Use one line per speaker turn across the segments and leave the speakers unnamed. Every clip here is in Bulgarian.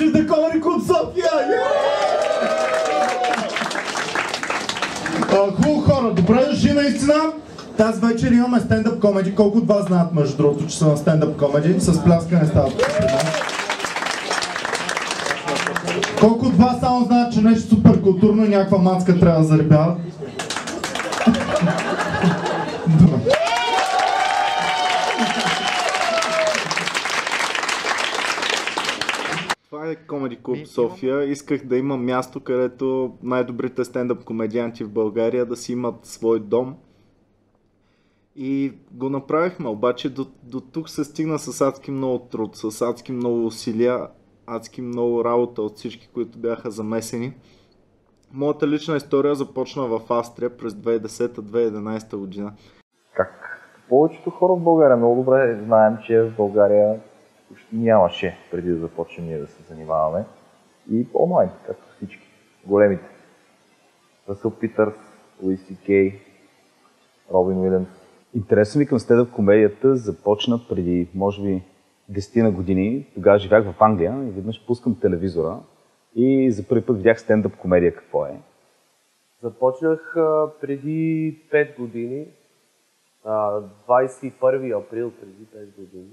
дошли в The Comedy Club София! Хубаво хора, добре дошли наистина. Тази вечер имаме стендъп комеди. Колко от вас знаят, между другото, че са на стендъп комеди? С пляскане става. Колко от вас само знаят, че нещо супер културно и някаква мацка трябва да заребяват?
Това е Comedy Club София. Исках да има място, където най-добрите стендъп комедианти в България да си имат свой дом. И го направихме, обаче до тук се стигна с адски много труд, с адски много усилия, адски много работа от всички, които бяха замесени. Моята лична история започна в Австрия през 2010-2011 година.
Как повечето хора в България много добре знаем, че в България почти нямаше преди да започнем ние да се занимаваме. И онлайн, както всички, големите. Ръсъл Питърс, Луис Си Кей, Робин Уилямс.
Интересът ми към стендъп комедията започна преди, може би, 10 на години. Тогава живях в Англия и веднъж пускам телевизора и за първи път видях стендъп комедия какво е.
Започнах преди 5 години, 21 април преди 5 години,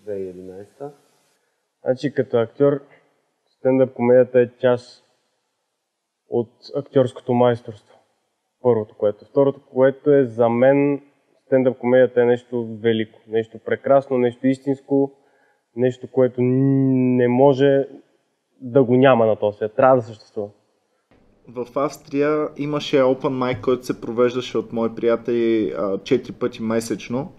2011.
Значи като актьор, стендъп комедията е част от актьорското майсторство. Първото което. Второто, което е за мен, стендъп комедията е нещо велико, нещо прекрасно, нещо истинско, нещо, което не може да го няма на този свят. Трябва да съществува.
В Австрия имаше Open Mic, който се провеждаше от мои приятели 4 пъти месечно.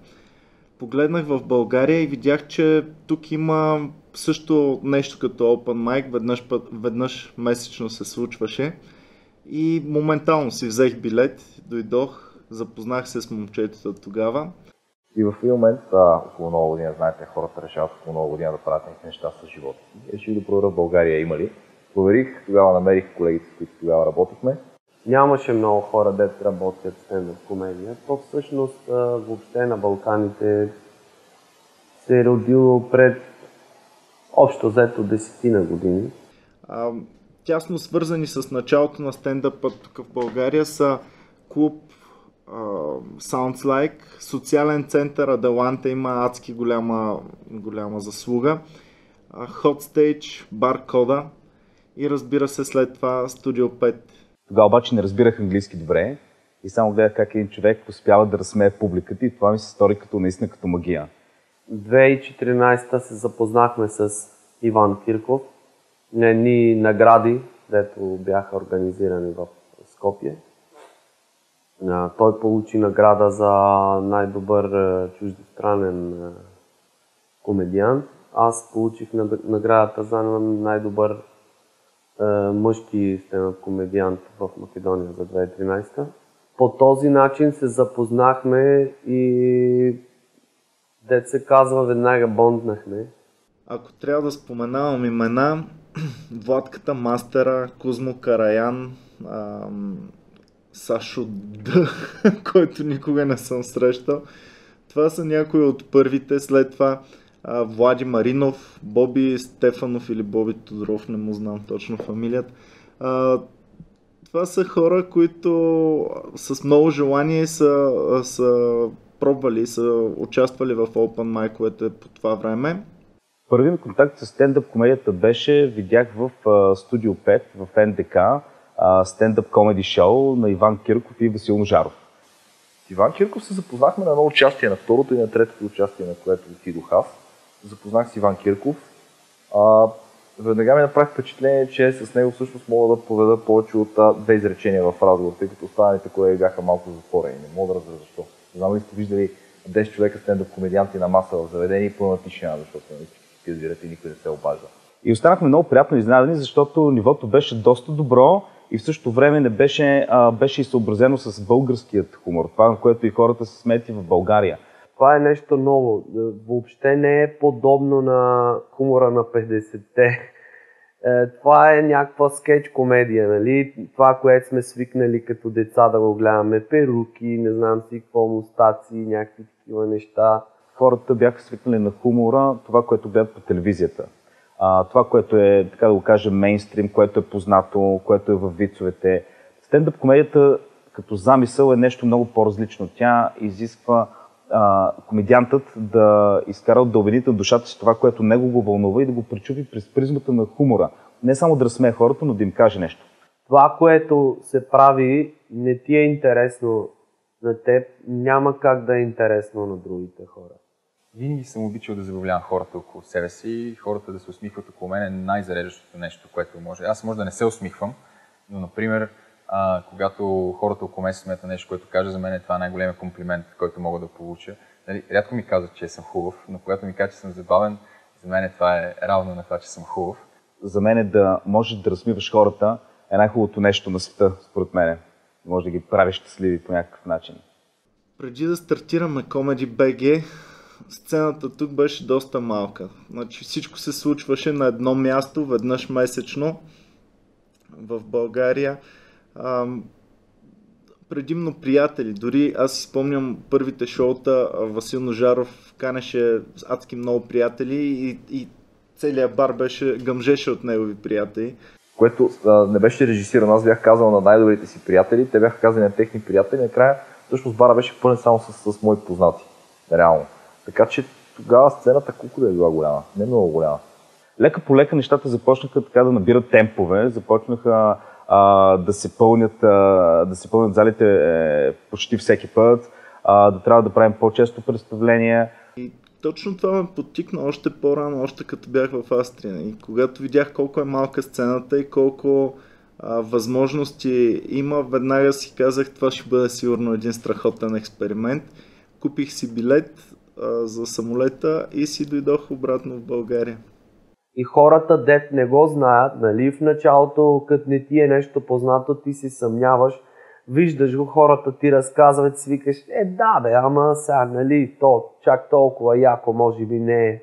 Погледнах в България и видях, че тук има също нещо като Open Mic, веднъж месечно се случваше. И моментално си взех билет, дойдох, запознах се с момчетата тогава.
И в един момент, около нова година, знаете, хората решават около нова година да правят някакви неща с живота си. Реших да проверя в България има ли. Проверих, тогава намерих колегите, с които тогава работихме.
Нямаше много хора, дето работят в стендъп комедия. То всъщност въобще на Балканите се е родило пред общо взето 10 години.
Тясно свързани с началото на стендъпа тук в България са клуб Sounds Like, социален център Адаланта има адски голяма заслуга, Hot Stage, Бар Кода и разбира се след това Студио 5.
Тогава обаче не разбирах английски добре и само гледах как един човек успява да разсмее публиката и това ми се стори като наистина като магия.
2014 се запознахме с Иван Кирков на едни награди, дето бяха организирани в Скопие. Той получи награда за най-добър чуждестранен комедиант. Аз получих наградата за най-добър мъжки стендъп комедиант в Македония за 2013. По този начин се запознахме и дет се казва, веднага бонднахме.
Ако трябва да споменавам имена, Владката Мастера, Кузмо Караян, Сашо Д, който никога не съм срещал. Това са някои от първите, след това Влади Маринов, Боби Стефанов или Боби Тодоров, не му знам точно фамилията. Това са хора, които с много желание са пробвали, са участвали в Open Mic-овете по това време.
Първи ми контакт с стендъп комедията беше, видях в Студио 5 в НДК стендъп комеди шоу на Иван Кирков и Васил Ножаров.
С Иван Кирков се запознахме на едно участие, на второто и на третото участие, на което отидох аз. Запознах с Иван Кирков. Веднага ми направих впечатление, че с него всъщност мога да поведа повече от 2 изречения в разговор, тъй като останалите колеги бяха малко затворени. Не мога да разбера защо. Знам ли сте виждали 10 човека стендъп комедианти на маса в заведение и пълна тишина, защото разбирате и никой не се обажда.
И останахме много приятно изненадани, защото нивото беше доста добро и в същото време не беше и съобразено с българският хумор. Това, на което и хората се смеят и в България.
Това е нещо ново. Въобще не е подобно на хумора на 50-те. Това е някаква скетч комедия, нали? Това, което сме свикнали като деца да го гледаме. Перуки, не знам си какво, мустаци, някакви такива неща.
Хората бяха свикнали на хумора, това, което гледат по телевизията. това, което е, така да го кажем, мейнстрим, което е познато, което е във вицовете. Стендъп комедията като замисъл е нещо много по-различно. Тя изисква комедиантът да изкара от дълбините на душата си това, което него го вълнува и да го пречупи през призмата на хумора. Не само да разсмее хората, но да им каже нещо.
Това, което се прави, не ти е интересно на теб, няма как да е интересно на другите хора.
Винаги съм обичал да забавлявам хората около себе си и хората да се усмихват около мен е най-зареждащото нещо, което може. Аз може да не се усмихвам, но, например, когато хората около мен се смеят на нещо, което кажа, за мен това е най-големият комплимент, който мога да получа. Нали, рядко ми казват, че съм хубав, но когато ми кажат, че съм забавен, за мен това е равно на това, че съм хубав.
За мен е да можеш да размиваш хората е най-хубавото нещо на света, според мен. Може да ги правиш щастливи по някакъв начин.
Преди да стартираме Comedy BG, сцената тук беше доста малка. Значи всичко се случваше на едно място, веднъж месечно в България. Предимно приятели. Дори аз си спомням първите шоута, Васил Ножаров канеше адски много приятели и целият бар гъмжеше от негови приятели.
Което не беше режисирано. Аз бях казал на най-добрите си приятели, те бяха казани на техни приятели. Накрая всъщност бара беше пълен само с мои познати. Реално. Така че тогава сцената колко да е била голяма. Не много голяма.
Лека по лека нещата започнаха така да набират темпове, започнаха да се пълнят залите почти всеки път, да трябва да правим по-често представления.
И точно това ме подтикна още по-рано, още като бях в Австрия. И когато видях колко е малка сцената и колко възможности има, веднага си казах, това ще бъде сигурно един страхотен експеримент. Купих си билет за самолета и си дойдох обратно в България.
И хората, дет не го знаят, нали, в началото, като не ти е нещо познато, ти се съмняваш, виждаш го, хората ти разказват и си викаш, да бе, ама сега, нали, то чак толкова яко, може би не е.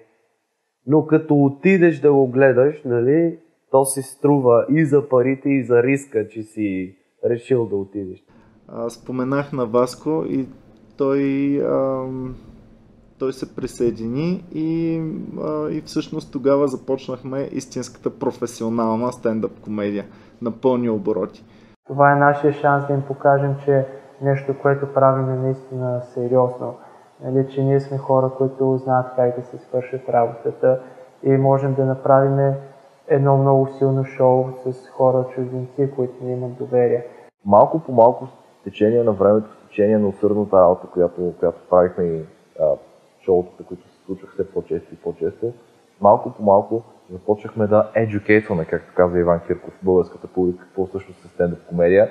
Но като отидеш да го гледаш, нали, то се струва и за парите, и за риска, че си решил да отидеш.
Споменах на Васко и той се присъедини и всъщност тогава започнахме истинската професионална стендъп комедия на пълни обороти.
Това е нашия шанс да им покажем, че нещо, което правим е наистина сериозно. Нали, че ние сме хора, които знаят как да се свършат работата и можем да направим едно много силно шоу с хора чужденци, които ни имат доверие.
Малко по малко с течение на времето, с течение на усърдната работа, която правихме и шоутата, които се случвах все по-често и по-често, малко по малко започнахме да едюкейтваме, както каза Иван Кирков, българската публика, какво всъщност е стендъп комедия.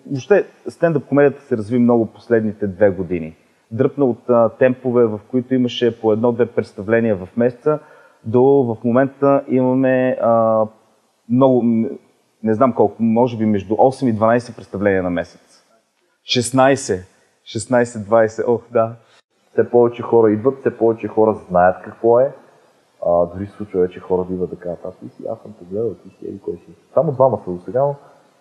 Въобще стендъп комедията се разви много последните 2 години. Дръпна от темпове, в които имаше по 1-2 представления в месеца, до в момента имаме много, не знам колко, може би между 8 и 12 представления на месец. 16-20, да.
Все повече хора идват, все повече хора знаят какво е. Дори случва вече хора да идват да кажат, аз съм погледал, ти си еди кой си. Само 2 са до сега, но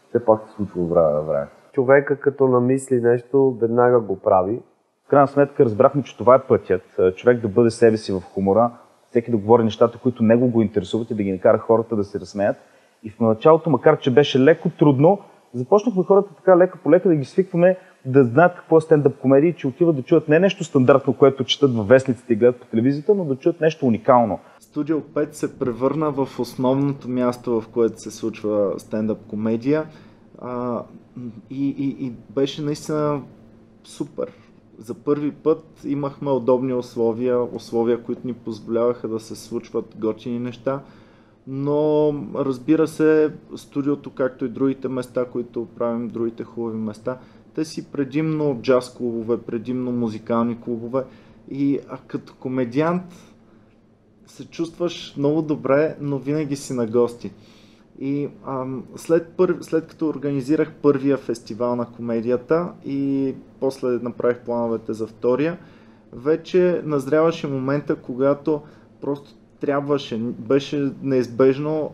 все пак се случва от време на време.
Човека като намисли нещо, веднага го прави.
В крайна сметка разбрахме, че това е пътят. Човек да бъде себе си в хумора, всеки да говори нещата, които него го интересуват и да ги накара хората да се разсмеят. И в началото, макар че беше леко трудно, започнахме хората така лека по лека да ги свикваме, да знаят какво е стендъп комедия, че отиват да чуят не нещо стандартно, което четат във вестниците и гледат по телевизията, но да чуят нещо уникално.
Студио 5 се превърна в основното място, в което се случва стендъп комедия и беше наистина супер. За първи път имахме удобни условия, които ни позволяваха да се случват готини неща, но разбира се, студиото, както и другите места, които правим, другите хубави места, те си предимно джаз клубове, предимно музикални клубове и като комедиант се чувстваш много добре, но винаги си на гости. И след като организирах първия фестивал на комедията и после направих плановете за втория, вече назряваше момента, когато просто беше неизбежно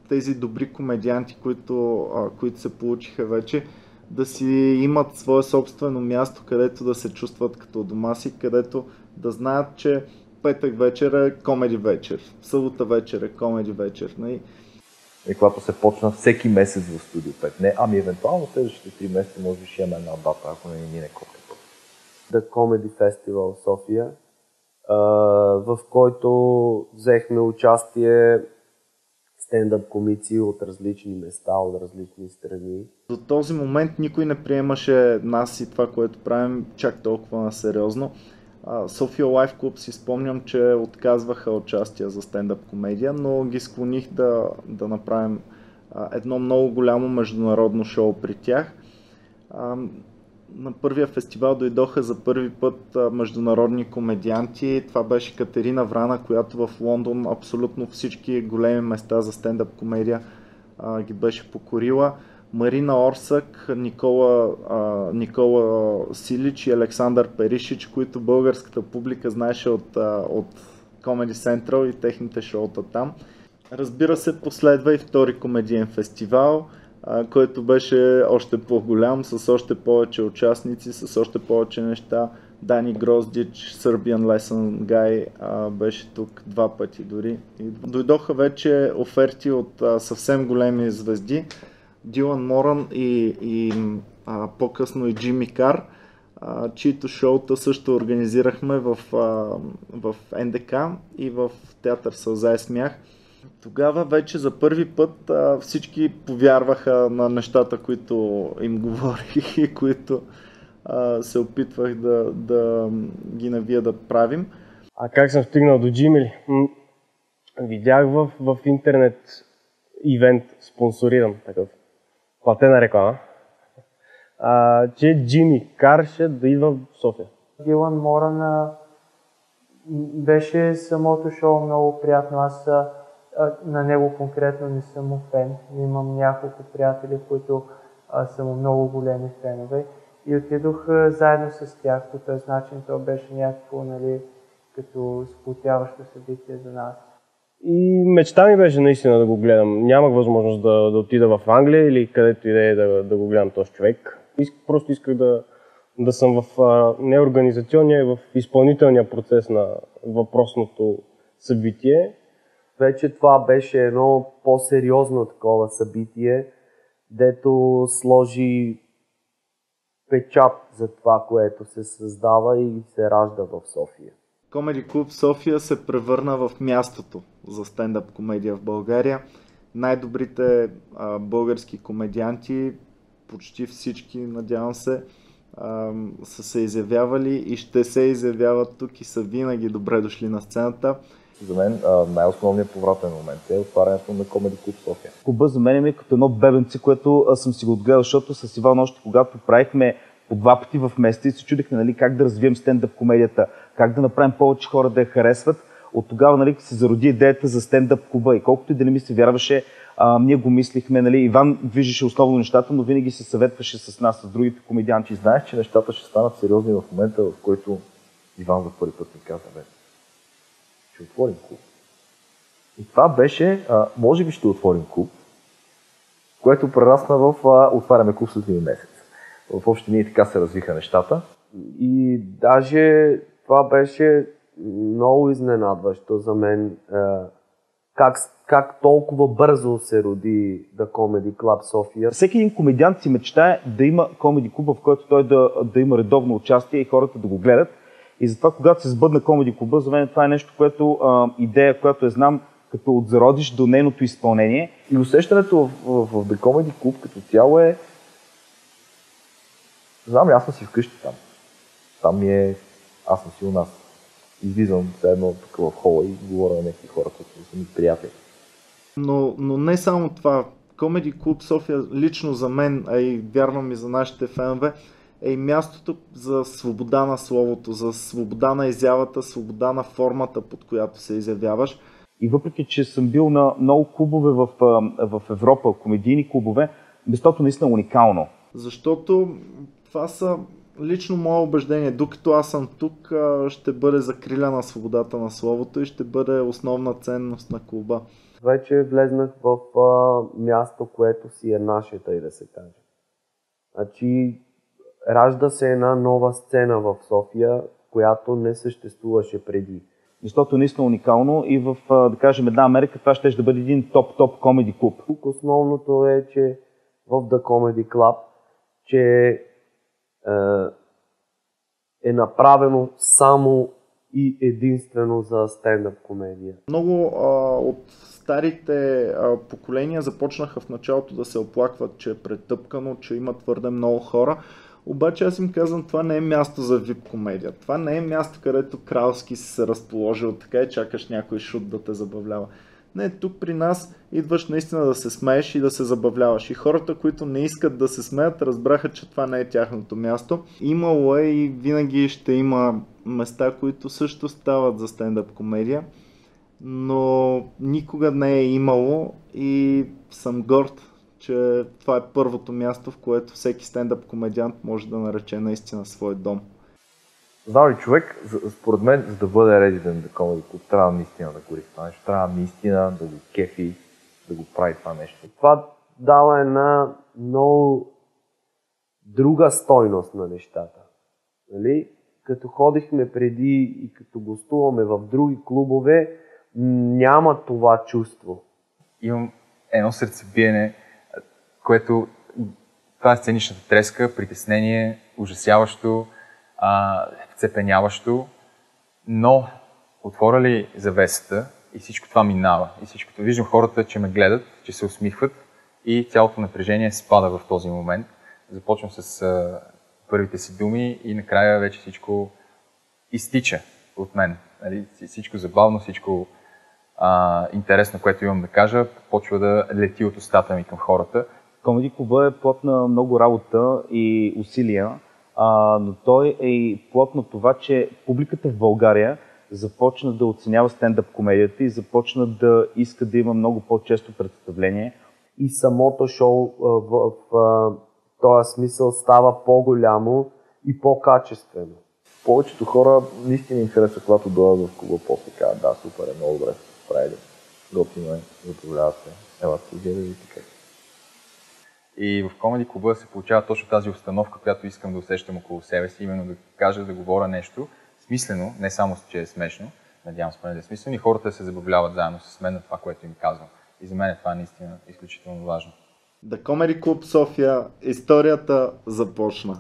тези добри комедианти, които се получиха вече, да си имат свое собствено място, където да се чувстват като дома си, където да знаят, че петък вечер е комеди вечер, в събота вечер е комеди вечер. Нали?
И когато се почна всеки месец в Студио 5. Не, ами евентуално следващите 3 месеца може би ще имаме една дата, ако не мине котка път.
The Comedy Festival София, в който взехме участие стендъп комици от различни места, от различни страни.
До този момент никой не приемаше нас и това, което правим, чак толкова сериозно. София Лайф Клуб си спомням, че отказваха участие за стендъп комедия, но ги склоних да направим едно много голямо международно шоу при тях. На първия фестивал дойдоха за първи път международни комедианти. Това беше Катерина Врана, която в Лондон абсолютно всички големи места за стендъп комедия ги беше покорила. Марина Орсък, Никола Силич и Александър Перишич, които българската публика знаеше от Comedy Central и техните шоута там. Разбира се, последва и втори комедиен фестивал, който беше още по-голям, с още повече участници, с още повече неща. Дани Гроздич, Serbian Lesson Guy беше тук 2 пъти дори. И дойдоха вече оферти от съвсем големи звезди. Дилан Моран и по-късно и Джимми Кар, чието шоута също организирахме в НДК и в театър Сълза и смях. Тогава вече за първи път всички повярваха на нещата, които им говорих и които се опитвах да ги навия да правим.
А как съм стигнал до Джими ли? Видях в интернет ивент, спонсориран такъв, платена реклама, че Джимми Кар ще да идва в София.
Дилан Моран беше самото шоу много приятно. Аз на него конкретно не съм му фен. Имам няколко приятели, които са му много големи фенове. И отидох заедно с тях. По този начин то беше някакво, нали, като сплотяващо събитие за нас.
И мечта ми беше наистина да го гледам. Нямах възможност да отида в Англия или където и да го гледам този човек. Просто исках да съм в не организационния, в изпълнителния процес на въпросното събитие.
Вече това беше едно по-сериозно такова събитие, дето сложи печат за това, което се създава и се ражда в София.
Comedy Club София се превърна в мястото за стендъп комедия в България. Най-добрите български комедианти, почти всички, надявам се, са се изявявали и ще се изявяват тук и са винаги добре дошли на сцената.
За мен най-основният повратен момент е отварянето на Comedy Club София.
Клуба за мен е като едно бебенце, което съм си го отгледал, защото с Иван още когато правихме по 2 пъти в месеца и се чудихме, нали, как да развием стендъп комедията, как да направим повече хора да я харесват. От тогава, нали, се зароди идеята за стендъп клуба и колкото и да не ми се вярваше, ние го мислихме, нали, Иван виждаше основно нещата, но винаги се съветваше с нас, с другите комедианти.
Знаеш, че нещата ще станат сериозни в момента, в който Иван за първи път ми каза, ще отворим клуб. И това беше, може би ще отворим клуб, което прерасна в отваряме клуб след 1 месец. В общи ние така се развиха нещата.
И даже това беше много изненадващо за мен, как толкова бързо се роди The Comedy Club София.
Всеки един комедиант си мечтае да има комеди клуба, в който той да има редовно участие и хората да го гледат. И затова, когато се сбъдна комеди клуба, за мен това е нещо, което идея, която знам като от зародиш до нейното изпълнение.
И усещането в The Comedy Club като цяло е, знам ли, аз съм си вкъщи там. Там ми е, аз съм си у нас. Излизам едно тук в хола и говоря на някакви хора, които са ми приятели.
Но не само това. Comedy Club София лично за мен, а и вярвам и за нашите фенове, е и мястото за свобода на словото, за свобода на изявата, свобода на формата, под която се изявяваш.
И въпреки, че съм бил на много клубове в Европа, комедийни клубове, местото наистина е уникално.
Защото това са лично мое убеждение. Докато аз съм тук, ще бъде закриляна свободата на словото и ще бъде основна ценност на клуба.
Вече влезнах в място, което си е наше, тъй да се каже. Значи, ражда се една нова сцена в София, която не съществуваше преди.
Местото е наистина уникално и в, да кажем, една Америка това ще бъде един топ комеди клуб.
Тук основното е, че в The Comedy Club, че е направено само и единствено за стендъп комедия.
Много от старите поколения започнаха в началото да се оплакват, че е претъпкано, че има твърде много хора. Обаче аз им казвам, това не е място за вип комедия. Това не е място, където кралски си се разположил така и чакаш някой шут да те забавлява. Не, тук при нас идваш наистина да се смееш и да се забавляваш. И хората, които не искат да се смеят, разбраха, че това не е тяхното място. Имало е и винаги ще има места, които също стават за стендъп комедия, но никога не е имало и съм горд, че това е първото място, в което всеки стендъп комедиант може да нарече наистина свой дом.
Знам ли, човек, според мен, за да бъде резидент на Comedy Club, трябва наистина да гори това нещо, трябва наистина да го кефи, да го прави това нещо.
Това дава една много друга стойност на нещата. Нали? Като ходихме преди и като гостуваме в други клубове, няма това чувство.
Имам едно сърцебиене, което това е сценичната треска, притеснение, ужасяващо, вцепеняващо, но отворя ли завесата и всичко това минава. И всичкото виждам хората, че ме гледат, че се усмихват и цялото напрежение спада в този момент. Започвам с първите си думи и накрая вече всичко изтича от мен. Нали? Всичко забавно, всичко интересно, което имам да кажа, почва да лети от устата ми към хората.
Комеди клуба е плод на много работа и усилия, но той е и плод на това, че публиката в България започна да оценява стендъп комедията и започна да иска да има много по-често представление.
И самото шоу в този смисъл става по-голямо и по-качествено.
Повечето хора наистина интереса, когато дойдат в клуба, после казват, да, супер, е много добре се справили, готино е, забавляват се, елате се гледали и така.
И в Comedy клуба се получава точно тази установка, която искам да усещам около себе си, именно да кажа, да говоря нещо смислено, не само, че е смешно, надявам се да е смислено, и хората се забавляват заедно с мен на това, което им казвам. И за мен това е наистина изключително важно.
The Comedy Club София, историята започна.